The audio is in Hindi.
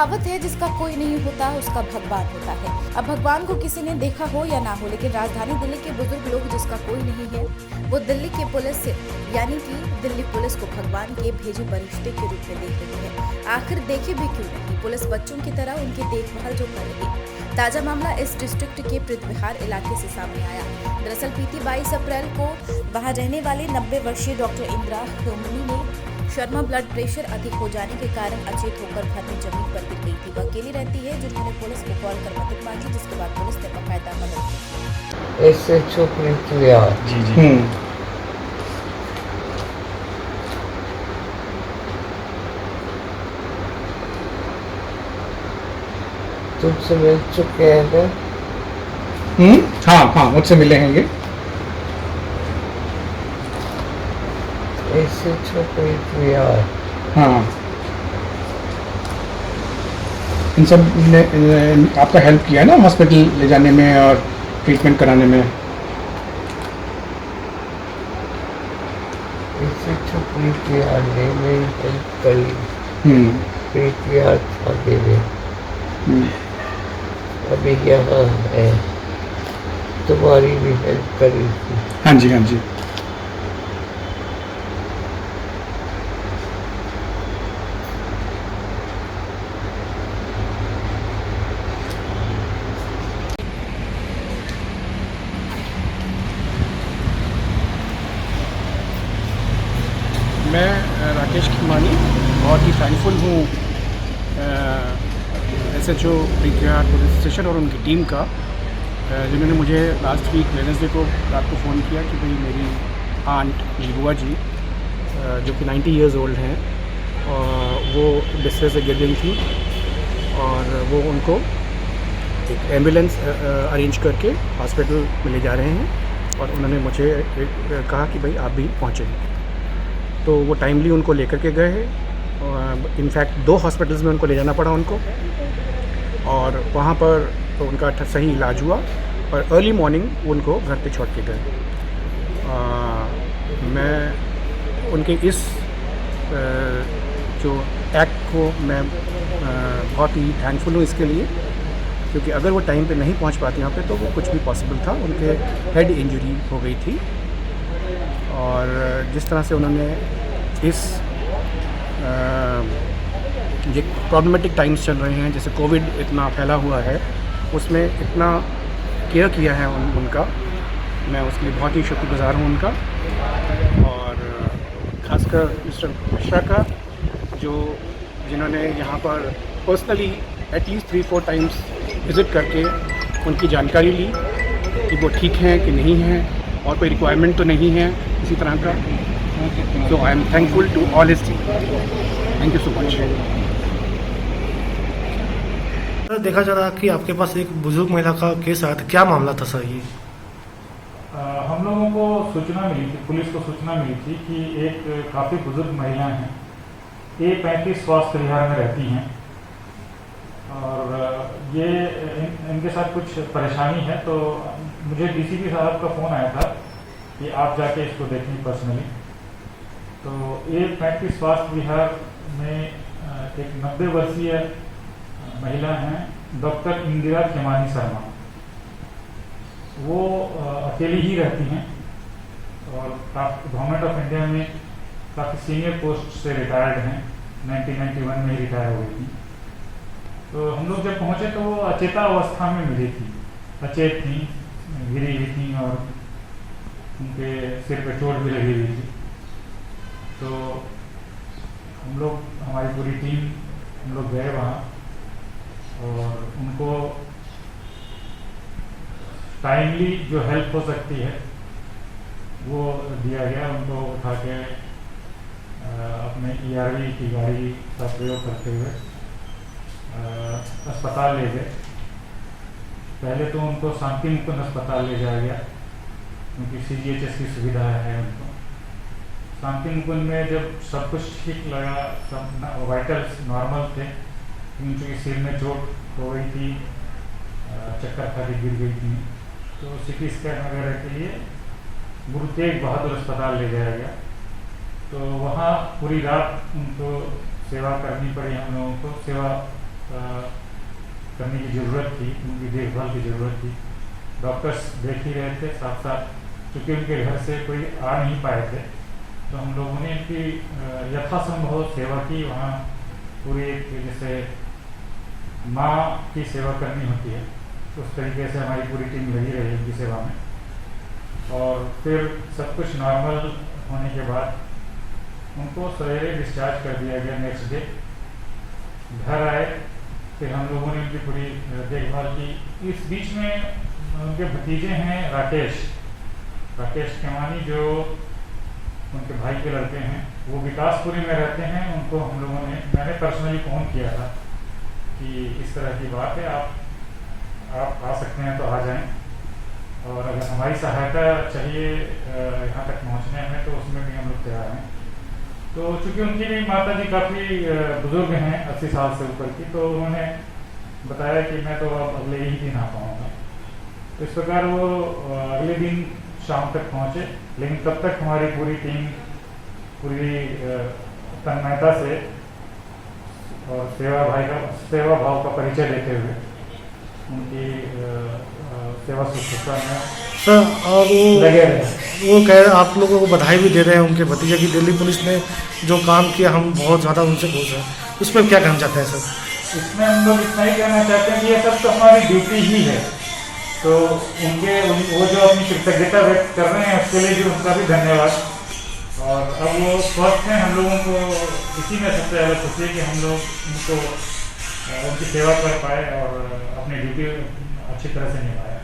कहावत है, जिसका कोई नहीं होता उसका भगवान होता है। अब भगवान को किसी ने देखा हो या ना हो, लेकिन राजधानी दिल्ली के बुजुर्ग लोग जिसका कोई नहीं है, वो दिल्ली के पुलिस यानी कि दिल्ली पुलिस को भगवान के भेजे फरिश्ते के रूप में देख रही है। आखिर देखे भी क्यों नहीं, पुलिस बच्चों की तरह उनकी देखभाल जो कर रही। ताजा मामला इस डिस्ट्रिक्ट के पृथ्वीहार इलाके से सामने आया। दरअसल बीती 22 अप्रैल को वहां रहने वाली 90 वर्षीय डॉक्टर इंदिरा हेमनी ने शर्मा ब्लड प्रेशर अधिक हो जाने के कारण अचेत होकर घर में जमीन पर गिर गई थी। वह अकेली रहती है, जिन्होंने पुलिस को कॉल कर मदद मांगी, जिसके बाद पुलिस ने बाकायदा मदद की। ऐसे चुप निकलिया जी तुमसे मिल चुके हैं ना? हाँ मुझसे मिले हैं ये। ऐसे चुप निकलिया। हाँ, इन सब ने आपका हेल्प किया है ना हॉस्पिटल ले जाने में और ट्रीटमेंट कराने में। ऐसे चुप निकलिया ने मेरी हेल्प करी। पीटीआर थाने में अभी यहाँ है, तुम्हारी भी हेल्प करी थी। हाँ जी। मैं राकेश खिमानी बहुत ही थैंकफुल हूँ SHO पृथ्वीहार पुलिस स्टेशन और उनकी टीम का, जिन्होंने मुझे लास्ट वीक वेडनेसडे को रात को फ़ोन किया कि भाई मेरी आंट बुआ जी जो कि 90 इयर्स ओल्ड हैं, वो बिस्तर से गिर गई थी और वो उनको एक एम्बुलेंस अरेंज करके हॉस्पिटल में ले जा रहे हैं और उन्होंने मुझे कहा कि भाई आप भी पहुँचे। तो वो टाइमली उनको लेकर के गए हैं। इनफैक्ट 2 हॉस्पिटल्स में उनको ले जाना पड़ा उनको, और वहाँ पर तो उनका सही इलाज हुआ और अर्ली मॉर्निंग उनको घर पे छोड़ के गए। मैं उनके इस जो एक्ट को मैं बहुत ही थैंकफुल हूँ इसके लिए, क्योंकि अगर वो टाइम पे नहीं पहुँच पाते यहाँ पे तो वो कुछ भी पॉसिबल था। उनके हेड इंजरी हो गई थी और जिस तरह से उन्होंने इस ये प्रॉब्लमेटिक टाइम्स चल रहे हैं, जैसे कोविड इतना फैला हुआ है, उसमें इतना केयर किया है उनका, मैं उसके लिए बहुत ही शुक्रगुजार हूँ उनका। और ख़ासकर मिस्टर मिश्रा का, जिन्होंने यहाँ पर पर्सनली एटलीस्ट 3-4 टाइम्स विज़िट करके उनकी जानकारी ली कि वो ठीक हैं कि नहीं हैं और कोई रिक्वायरमेंट तो नहीं है इसी तरह का। तो I am thankful to all his team. Thank you so much. देखा जा रहा कि आपके पास एक बुजुर्ग महिला का केस आया था, क्या मामला था सर ये? हम लोगों को सूचना मिली थी, पुलिस को सूचना मिली थी कि एक काफ़ी बुजुर्ग महिला हैं, ये 35 स्वास्थ्य विहार में रहती हैं और ये इनके साथ कुछ परेशानी है। तो मुझे डीसीपी साहब का फ़ोन आया था कि आप जाके इसको देखें पर्सनली। तो ये 35 स्वास्थ्य विहार में एक 90 वर्षीय महिला हैं, डॉक्टर इंदिरा खेमानी शर्मा। वो अकेली ही रहती हैं और गवर्नमेंट ऑफ इंडिया में काफ़ी सीनियर पोस्ट से रिटायर्ड हैं, 1991 में ही रिटायर हो गई थी। तो हम लोग जब पहुंचे तो वो अचेता अवस्था में मिली थी, अचेत थी, गिरी हुई थी और उनके सिर पे चोट भी लगी हुई थी। तो हम लोग, हमारी पूरी टीम, हम लोग गए वहाँ और उनको टाइमली जो हेल्प हो सकती है वो दिया गया। उनको उठा के अपने ERV की गाड़ी का प्रयोग करते हुए अस्पताल ले गए। पहले तो उनको शांति मुकुंद अस्पताल ले जाया गया, क्योंकि CGHS की सुविधा है उनको। शांति मुकुंद में जब सब कुछ ठीक लगा, सब वाइटल्स नॉर्मल थे, उनके सिर में चोट हो गई थी, चक्कर खा के गिर गई थी, तो CT स्कैन वगैरह के लिए गुरु तेग बहादुर अस्पताल ले जाया गया। तो वहाँ पूरी रात उनको सेवा करनी पड़ी हम लोगों को। सेवा करने की ज़रूरत थी, उनकी देखभाल की ज़रूरत थी। डॉक्टर्स देख ही रहे थे साथ साथ, क्योंकि उनके घर से कोई आ नहीं पाए थे, तो हम लोगों ने इनकी यथासंभव सेवा की। वहाँ पूरी एक जैसे माँ की सेवा करनी होती है, उस तरीके से हमारी पूरी टीम लगी रही उनकी सेवा में। और फिर सब कुछ नॉर्मल होने के बाद उनको सवेरे डिस्चार्ज कर दिया गया। नेक्स्ट डे घर आए, फिर हम लोगों ने उनकी पूरी देखभाल की। इस बीच में उनके भतीजे हैं राकेश केमानी, जो उनके भाई के लड़के हैं, वो विकासपुरी में रहते हैं। उनको मैंने पर्सनली फ़ोन किया था कि इस तरह की बात है, आप आ सकते हैं तो आ जाएं, और अगर हमारी सहायता चाहिए यहाँ तक पहुँचने में तो उसमें भी हम लोग तैयार हैं। तो चूँकि उनकी भी माता जी काफ़ी बुज़ुर्ग हैं, 80 साल से ऊपर की, तो उन्होंने बताया कि मैं तो अब अगले ही दिन आ पाऊँगा। तो इस प्रकार वो अगले दिन शाम तक पहुँचे, लेकिन तब तक हमारी पूरी टीम पूरी तन्मयता से और सेवा भाव का परिचय देते हुए उनकी सेवा शुश्रूषा में सर, और लगे रहे। वो कह रहे, आप लोगों को बधाई भी दे रहे हैं उनके भतीजे की। दिल्ली पुलिस ने जो काम किया, हम बहुत ज़्यादा उनसे खुश हैं। उस पर क्या कहना चाहते हैं सर? इसमें हम लोग इतना ही कहना चाहते हैं कि ये सब तो हमारी ड्यूटी ही है, तो वो जो अपनी कृतज्ञता व्यक्त कर रहे हैं उसके लिए भी उनका भी धन्यवाद। और अब वो स्वस्थ हैं, हम लोगों को इसी में सबसे ज़्यादा खुशी है कि हम लोग उनकी सेवा कर पाए और अपनी ड्यूटी अच्छी तरह से निभाए।